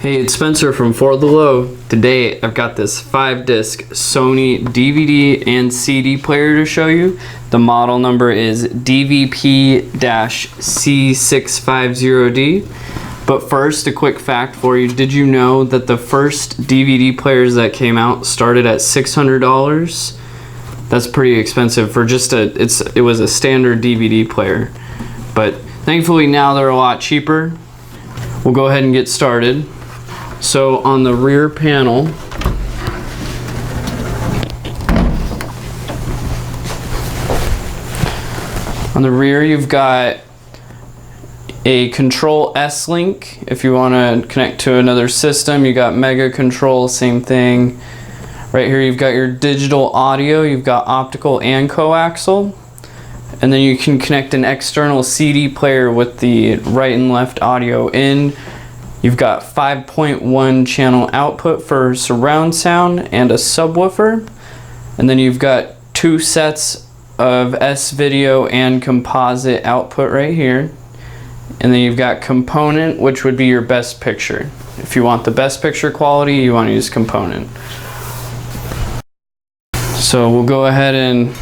Hey, it's Spencer from For the Low. Today I've got this 5-disc Sony DVD and CD player to show you. The model number is DVP-C650D. But first, a quick fact for you. Did you know that the first DVD players that came out started at $600? That's pretty expensive for just it was a standard DVD player. But thankfully now they're a lot cheaper. We'll go ahead and get started. So on the rear panel, you've got a Control S link if you want to connect to another system. You got Mega Control, same thing. Right here you've got your digital audio, you've got optical and coaxial. And then you can connect an external CD player with the right and left audio in. You've got 5.1 channel output for surround sound and a subwoofer. And then you've got 2 sets of S-video and composite output right here. And then you've got component, which would be your best picture. If you want the best picture quality, you want to use component. So we'll go ahead and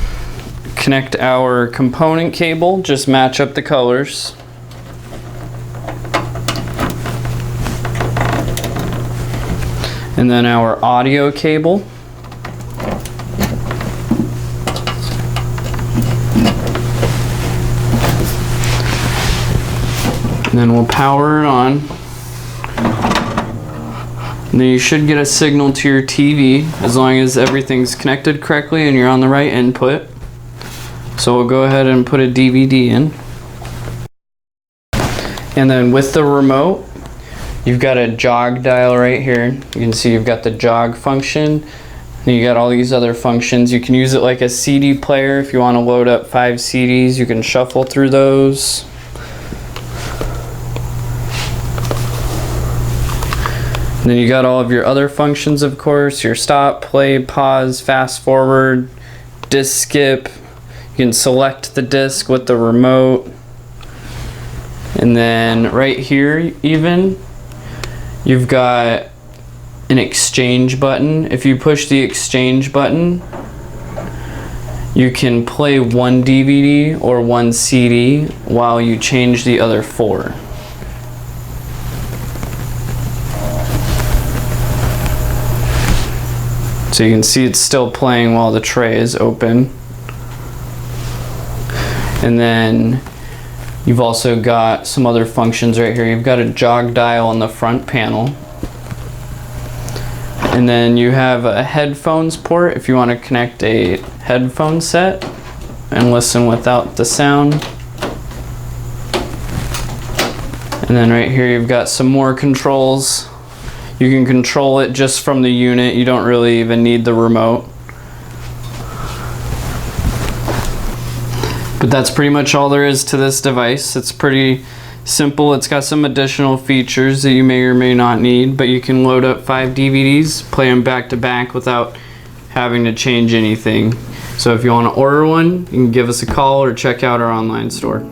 connect our component cable, just match up the colors. And then our audio cable. And then we'll power it on. And then you should get a signal to your TV as long as everything's connected correctly and you're on the right input. So we'll go ahead and put a DVD in. And then with the remote, you've got a jog dial right here. You can see you've got the jog function. And you got all these other functions. You can use it like a CD player. If you want to load up 5 CDs, you can shuffle through those. And then you got all of your other functions, of course, your stop, play, pause, fast forward, disc skip. You can select the disc with the remote. And then right here even, you've got an exchange button. If you push the exchange button, you can play 1 DVD or 1 CD while you change the other 4. So you can see it's still playing while the tray is open. And then you've also got some other functions right here. You've got a jog dial on the front panel. And then you have a headphones port if you want to connect a headphone set and listen without the sound. And then right here you've got some more controls. You can control it just from the unit. You don't really even need the remote. But that's pretty much all there is to this device. It's pretty simple. It's got some additional features that you may or may not need, but you can load up 5 DVDs, play them back to back without having to change anything. So if you want to order one, you can give us a call or check out our online store.